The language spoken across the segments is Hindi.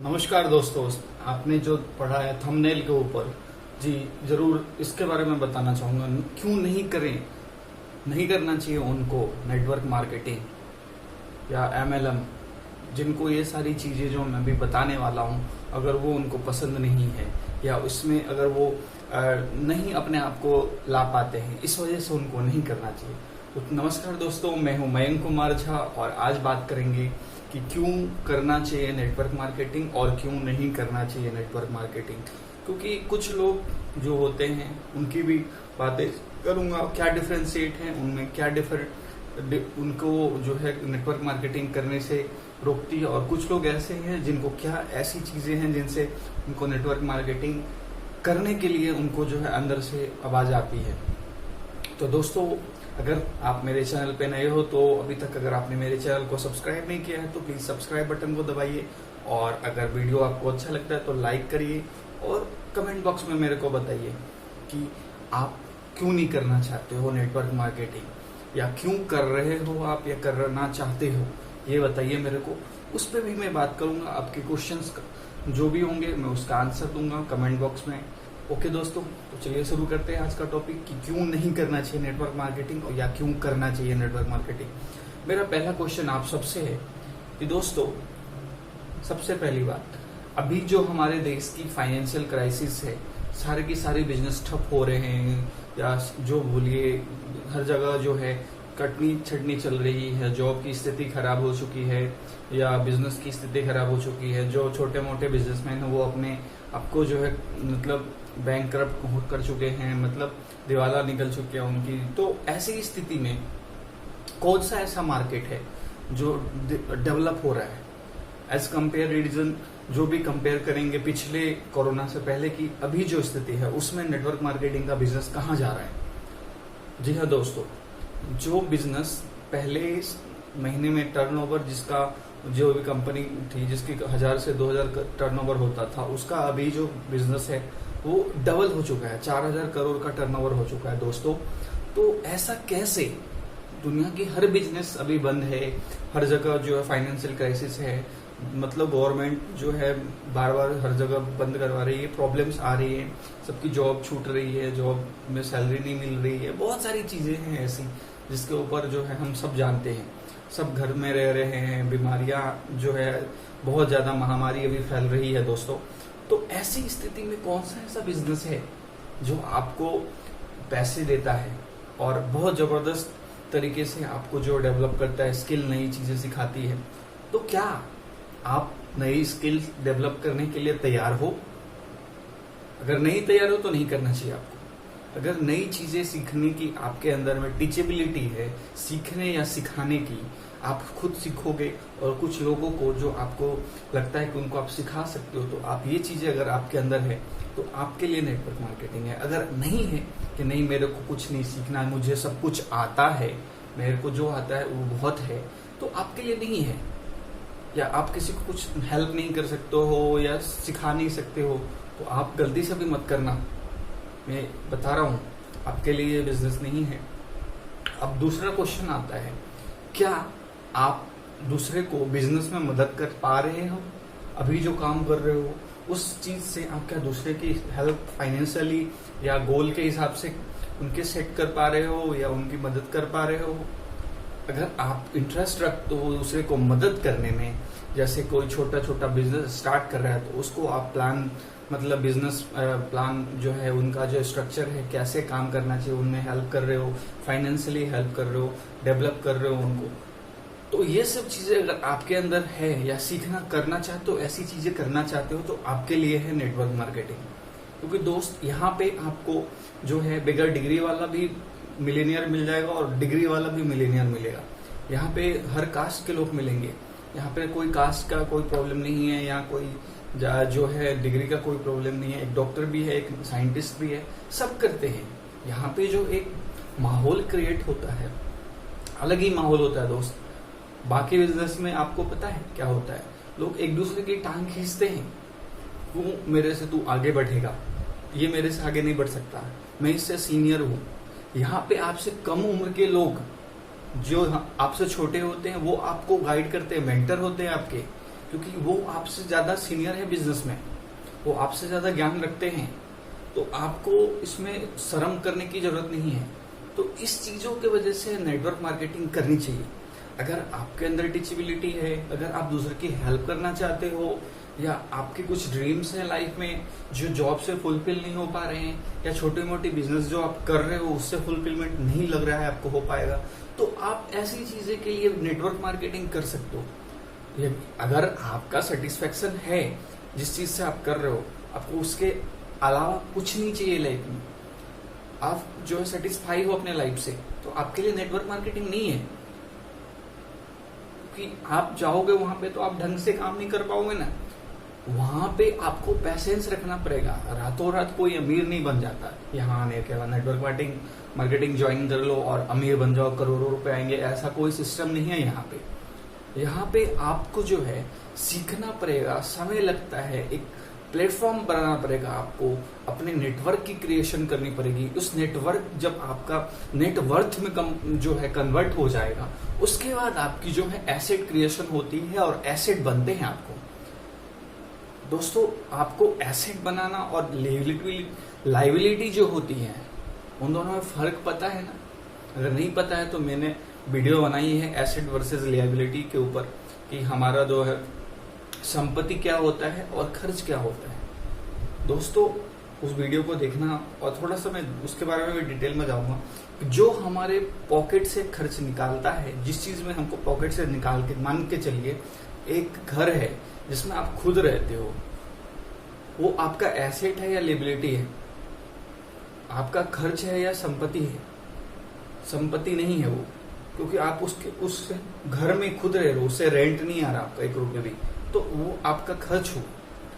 नमस्कार दोस्तों, आपने जो पढ़ा है थंबनेल के ऊपर, जी जरूर इसके बारे में बताना चाहूंगा। क्यों नहीं करना चाहिए उनको नेटवर्क मार्केटिंग या एमएलएम, जिनको ये सारी चीजें जो मैं भी बताने वाला हूं, अगर वो उनको पसंद नहीं है या उसमें अगर वो नहीं अपने आप को ला पाते हैं, इस वजह से उनको नहीं करना चाहिए। तो नमस्कार दोस्तों, मैं हूं मयंक कुमार झा और आज बात करेंगे कि क्यों करना चाहिए नेटवर्क मार्केटिंग और क्यों नहीं करना चाहिए नेटवर्क मार्केटिंग। क्योंकि कुछ लोग जो होते हैं उनकी भी बातें करूंगा, क्या डिफरेंशिएट है उनमें, क्या उनको जो है नेटवर्क मार्केटिंग करने से रोकती है, और कुछ लोग ऐसे हैं जिनको क्या ऐसी चीजें हैं जिनसे उनको नेटवर्क मार्केटिंग करने के लिए उनको जो है अंदर से आवाज आती है। तो दोस्तों, अगर आप मेरे चैनल पे नए हो तो अभी तक अगर आपने मेरे चैनल को सब्सक्राइब नहीं किया है तो प्लीज सब्सक्राइब बटन को दबाइए, और अगर वीडियो आपको अच्छा लगता है तो लाइक करिए और कमेंट बॉक्स में मेरे को बताइए कि आप क्यों नहीं करना चाहते हो नेटवर्क मार्केटिंग, या क्यों कर रहे हो आप या करना चाहते हो, ये बताइए मेरे को। उस पर भी मैं बात करूंगा, आपके क्वेश्चंस का जो भी होंगे मैं उसका आंसर दूंगा कमेंट बॉक्स में। ओके दोस्तों, तो चलिए शुरू करते हैं आज का टॉपिक कि क्यों नहीं करना चाहिए नेटवर्क मार्केटिंग और या क्यों करना चाहिए नेटवर्क मार्केटिंग। मेरा पहला क्वेश्चन आप सबसे है कि दोस्तों, सबसे पहली बात, अभी जो हमारे देश की फाइनेंशियल क्राइसिस है, सारे की सारी बिजनेस ठप हो रहे हैं, या जो बोलिए हर जगह जो है कटनी छटनी चल रही है, जॉब की स्थिति खराब हो चुकी है या बिजनेस की स्थिति खराब हो चुकी है। जो छोटे मोटे बिजनेसमैन है वो अपने आपको जो है मतलब बैंकरप्ट कर चुके हैं, मतलब दिवाला निकल चुके हैं उनकी। तो ऐसी स्थिति में कौन सा ऐसा मार्केट है जो डेवलप हो रहा है एज कंपेयर रीजन, जो भी कंपेयर करेंगे पिछले कोरोना से पहले की अभी जो स्थिति है, उसमें नेटवर्क मार्केटिंग का बिजनेस कहाँ जा रहा है। जी हाँ दोस्तों, जो बिजनेस पहले महीने में टर्नओवर जिसका जो भी कंपनी थी जिसकी 1000 से 2000 टर्नओवर होता था, उसका अभी जो बिजनेस है वो डबल हो चुका है, 4000 करोड़ का टर्नओवर हो चुका है दोस्तों। तो ऐसा कैसे? दुनिया की हर बिजनेस अभी बंद है, हर जगह जो है फाइनेंशियल क्राइसिस है, मतलब गवर्नमेंट जो है बार बार हर जगह बंद करवा रही है, प्रॉब्लम्स आ रही है, सबकी जॉब छूट रही है, जॉब में सैलरी नहीं मिल रही है, बहुत सारी चीजें हैं ऐसी जिसके ऊपर जो है हम सब जानते हैं। सब घर में रह रहे हैं, बीमारियां जो है बहुत ज्यादा महामारी अभी फैल रही है दोस्तों। तो ऐसी स्थिति में कौन सा ऐसा बिजनेस है जो आपको पैसे देता है और बहुत जबरदस्त तरीके से आपको जो डेवलप करता है, स्किल नई चीजें सिखाती है। तो क्या आप नई स्किल डेवलप करने के लिए तैयार हो? अगर नहीं तैयार हो तो नहीं करना चाहिए आपको। अगर नई चीजें सीखने की आपके अंदर में टीचेबिलिटी है, सीखने या सिखाने की, आप खुद सीखोगे और कुछ लोगों को जो आपको लगता है कि उनको आप सिखा सकते हो, तो आप ये चीजें अगर आपके अंदर है तो आपके लिए नेटवर्क मार्केटिंग है। अगर नहीं है कि नहीं मेरे को कुछ नहीं सीखना है, मुझे सब कुछ आता है, मेरे को जो आता है वो बहुत है, तो आपके लिए नहीं है, या आप किसी को कुछ हेल्प नहीं कर सकते हो या सिखा नहीं सकते हो, तो आप गलती से भी मत करना। मैं बता रहा हूं, आपके लिए ये बिजनेस नहीं है। अब दूसरा क्वेश्चन आता है, क्या आप दूसरे को बिजनेस में मदद कर पा रहे हो? अभी जो काम कर रहे हो उस चीज से आप क्या दूसरे की हेल्प फाइनेंशियली या गोल के हिसाब से उनके सेट कर पा रहे हो या उनकी मदद कर पा रहे हो? अगर आप इंटरेस्ट रखते हो दूसरे को मदद करने में, जैसे कोई छोटा छोटा बिजनेस स्टार्ट कर रहा है तो उसको आप प्लान, मतलब बिजनेस प्लान जो है उनका जो स्ट्रक्चर है कैसे काम करना चाहिए, उनमें हेल्प कर रहे हो, फाइनेंशियली हेल्प कर रहे हो, डेवलप कर रहे हो उनको, तो ये सब चीजें अगर आपके अंदर है या सीखना करना चाहते हो, ऐसी चीजें करना चाहते हो, तो आपके लिए है नेटवर्क मार्केटिंग। क्योंकि दोस्त, यहाँ पे आपको जो है बगैर डिग्री वाला भी मिलेनियर मिल जाएगा और डिग्री वाला भी मिलेनियर मिलेगा। यहाँ पे हर कास्ट के लोग मिलेंगे, यहाँ पे कोई कास्ट का कोई प्रॉब्लम नहीं है, यहाँ कोई जो है डिग्री का कोई प्रॉब्लम नहीं है, एक डॉक्टर भी है, एक साइंटिस्ट भी है, सब करते हैं। यहाँ पे जो एक माहौल क्रिएट होता है, अलग ही माहौल होता है दोस्त। बाकी बिजनेस में आपको पता है क्या होता है, लोग एक दूसरे की टांग खींचते हैं, वो मेरे से तू आगे बढ़ेगा, ये मेरे से आगे नहीं बढ़ सकता, मैं इससे सीनियर हूँ। यहाँ पे आपसे कम उम्र के लोग जो आपसे छोटे होते हैं वो आपको गाइड करते हैं, मेंटर होते हैं आपके, क्योंकि वो आपसे ज्यादा सीनियर है बिजनेस में, वो आपसे ज्यादा ज्ञान रखते हैं, तो आपको इसमें शर्म करने की जरूरत नहीं है। तो इस चीजों की वजह से नेटवर्क मार्केटिंग करनी चाहिए। अगर आपके अंदर टीचेबिलिटी है, अगर आप दूसरे की हेल्प करना चाहते हो, या आपके कुछ ड्रीम्स हैं लाइफ में जो जॉब से फुलफिल नहीं हो पा रहे हैं, या छोटी मोटी बिजनेस जो आप कर रहे हो उससे फुलफिलमेंट नहीं लग रहा है आपको हो पाएगा, तो आप ऐसी चीजें के लिए नेटवर्क मार्केटिंग कर सकते हो। अगर आपका सेटिस्फेक्शन है जिस चीज से आप कर रहे हो, आपको उसके अलावा कुछ नहीं चाहिए लाइफ में, आप जो है सेटिस्फाई हो अपने लाइफ से, तो आपके लिए नेटवर्क मार्केटिंग नहीं है। कि आप जाओगे वहां पे तो आप ढंग से काम नहीं कर पाओगे ना, वहां पे आपको पैसेंस रखना पड़ेगा। रातों रात कोई अमीर नहीं बन जाता यहाँ आने के बाद। नेटवर्क मार्केटिंग ज्वाइन कर लो और अमीर बन जाओ, करोड़ों रुपए आएंगे, ऐसा कोई सिस्टम नहीं है यहाँ पे। यहाँ पे आपको जो है सीखना पड़ेगा, समय लगता है, एक प्लेटफॉर्म बनाना पड़ेगा, आपको अपने नेटवर्क की क्रिएशन करनी पड़ेगी। उस नेटवर्क जब आपका नेटवर्थ में जो है कन्वर्ट हो जाएगा, उसके बाद आपकी जो है एसेट क्रिएशन होती है और एसेट बनते हैं आपको। दोस्तों, आपको एसेट बनाना और लाइबिलिटी जो होती है उन दोनों में फर्क पता है ना? अगर नहीं पता है तो मैंने वीडियो बनाई है एसेट वर्सेस लायबिलिटी के ऊपर, कि हमारा जो है संपत्ति क्या होता है और खर्च क्या होता है। दोस्तों, उस वीडियो को देखना, और थोड़ा सा मैं उसके बारे में भी डिटेल में जाऊंगा। जो हमारे पॉकेट से खर्च निकालता है, जिस चीज में हमको पॉकेट से निकाल के, मान के चलिए एक घर है जिसमें आप खुद रहते हो, वो आपका एसेट है या लायबिलिटी है? आपका खर्च है या संपत्ति है? संपत्ति नहीं है वो, क्योंकि आप उस घर में खुद रह रहे हो, उससे रेंट नहीं आ रहा आपका 1 रुपये भी, तो वो आपका खर्च हो,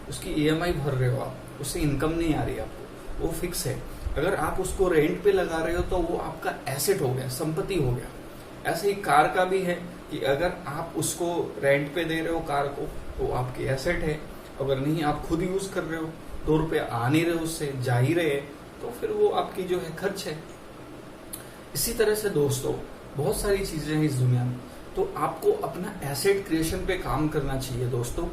उसकी EMI भर रहे हो आप, उससे इनकम नहीं आ रही आपको, वो फिक्स है। अगर आप उसको रेंट पे लगा रहे हो तो वो आपका एसेट हो गया, संपत्ति हो गया। ऐसे ही कार का भी है कि अगर आप उसको रेंट पे दे रहे हो कार को, वो आपकी एसेट है। अगर नहीं, आप खुद यूज कर रहे हो, 2 रुपये आ नहीं रहे उससे, जा ही रहे, तो फिर वो आपकी जो है खर्च है। इसी तरह से दोस्तों, बहुत सारी चीजें हैं इस दुनिया में, तो आपको अपना एसेट क्रिएशन पे काम करना चाहिए दोस्तों।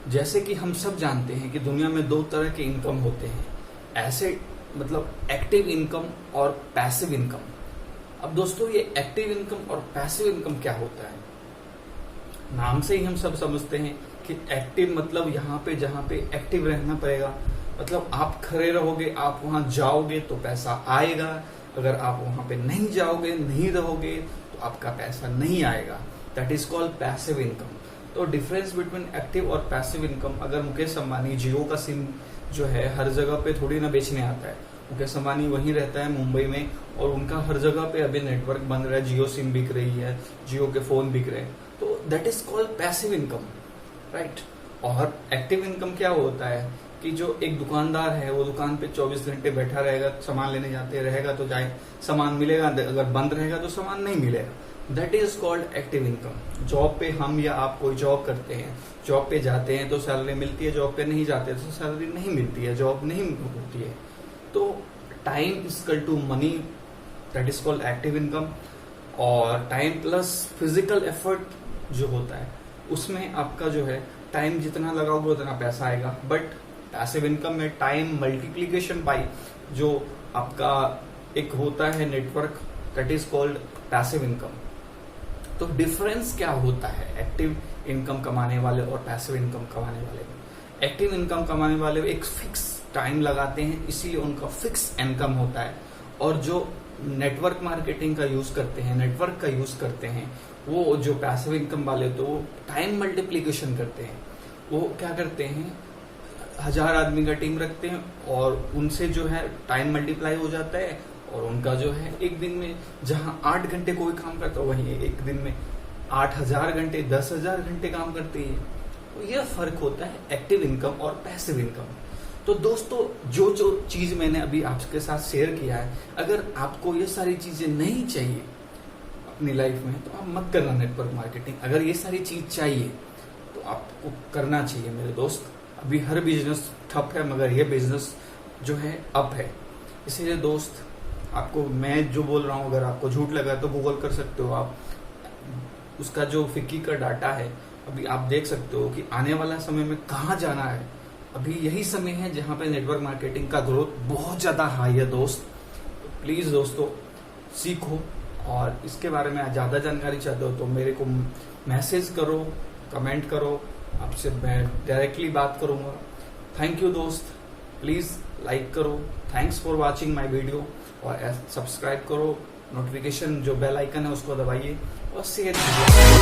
जैसे कि हम सब जानते हैं कि दुनिया में 2 तरह के इनकम होते हैं, एसेट मतलब एक्टिव इनकम और पैसिव इनकम। अब दोस्तों, ये एक्टिव इनकम और पैसिव इनकम क्या होता है? नाम से ही हम सब समझते हैं कि एक्टिव मतलब यहाँ पे जहाँ पे एक्टिव रहना पड़ेगा, मतलब आप खड़े रहोगे, आप वहां जाओगे तो पैसा आएगा। अगर आप वहां पे नहीं जाओगे, नहीं रहोगे, तो आपका पैसा नहीं आएगा। That is called passive income. तो डिफरेंस बिटवीन एक्टिव और पैसिव इनकम, अगर मुकेश अंबानी जियो का सिम जो है हर जगह पे थोड़ी ना बेचने आता है। मुकेश अंबानी वहीं रहता है मुंबई में, और उनका हर जगह पे अभी नेटवर्क बन रहा है, जियो सिम बिक रही है, जियो के फोन बिक रहे हैं, तो that is called passive income, right. और एक्टिव इनकम क्या होता है कि जो एक दुकानदार है, वो दुकान पे 24 घंटे बैठा रहेगा, सामान लेने जाते रहेगा तो जाए, सामान मिलेगा, अगर बंद रहेगा तो सामान नहीं मिलेगा। That is called active income. Job पे हम या आप कोई जॉब करते हैं, जॉब पे जाते हैं तो सैलरी मिलती है, जॉब पे नहीं जाते तो सैलरी नहीं मिलती है, जॉब नहीं होती है। तो time is equal to money, that is called active income. और टाइम प्लस फिजिकल एफर्ट जो होता है, उसमें आपका जो है टाइम जितना लगाओगे उतना पैसा आएगा। बट पैसिव इनकम में टाइम मल्टीप्लीकेशन बाय जो आपका एक होता है network, that is called passive income. तो डिफरेंस क्या होता है एक्टिव इनकम कमाने वाले और पैसिव इनकम कमाने वाले में? एक्टिव इनकम कमाने वाले एक फिक्स टाइम लगाते हैं, इसीलिए उनका फिक्स इनकम होता है। और जो नेटवर्क मार्केटिंग का यूज करते हैं, नेटवर्क का यूज करते हैं, वो जो पैसिव इनकम वाले तो वो टाइम मल्टीप्लीकेशन करते हैं। वो क्या करते हैं, 1000 आदमी का टीम रखते हैं और उनसे जो है टाइम मल्टीप्लाई हो जाता है, और उनका जो है एक दिन में जहां 8 घंटे कोई काम करता है, वहीं एक दिन में 8000 घंटे, 10,000 घंटे काम करते हैं। तो यह फर्क होता है एक्टिव इनकम और पैसिव इनकम। तो दोस्तों, जो जो चीज मैंने अभी आपके साथ शेयर किया है, अगर आपको ये सारी चीजें नहीं चाहिए अपनी लाइफ में, तो आप मत करना नेटवर्क मार्केटिंग। अगर ये सारी चीज चाहिए तो आपको करना चाहिए मेरे दोस्त। अभी हर बिजनेस ठप है, मगर ये बिजनेस जो है अप है। इसीलिए दोस्त, आपको मैं जो बोल रहा हूँ, अगर आपको झूठ लगा तो गूगल कर सकते हो आप। उसका जो फिक्की का डाटा है, अभी आप देख सकते हो कि आने वाला समय में कहाँ जाना है। अभी यही समय है जहाँ पे नेटवर्क मार्केटिंग का ग्रोथ बहुत ज़्यादा हाई है दोस्त। तो प्लीज़ दोस्तों सीखो, और इसके बारे में ज़्यादा जानकारी चाहते हो तो मेरे को मैसेज करो, कमेंट करो, आपसे मैं डायरेक्टली बात करूँगा। थैंक यू दोस्त, प्लीज़ लाइक करो। Thanks for watching my video, और सब्सक्राइब करो, नोटिफिकेशन जो बेल आइकन है उसको दबाइए और शेयर कीजिए।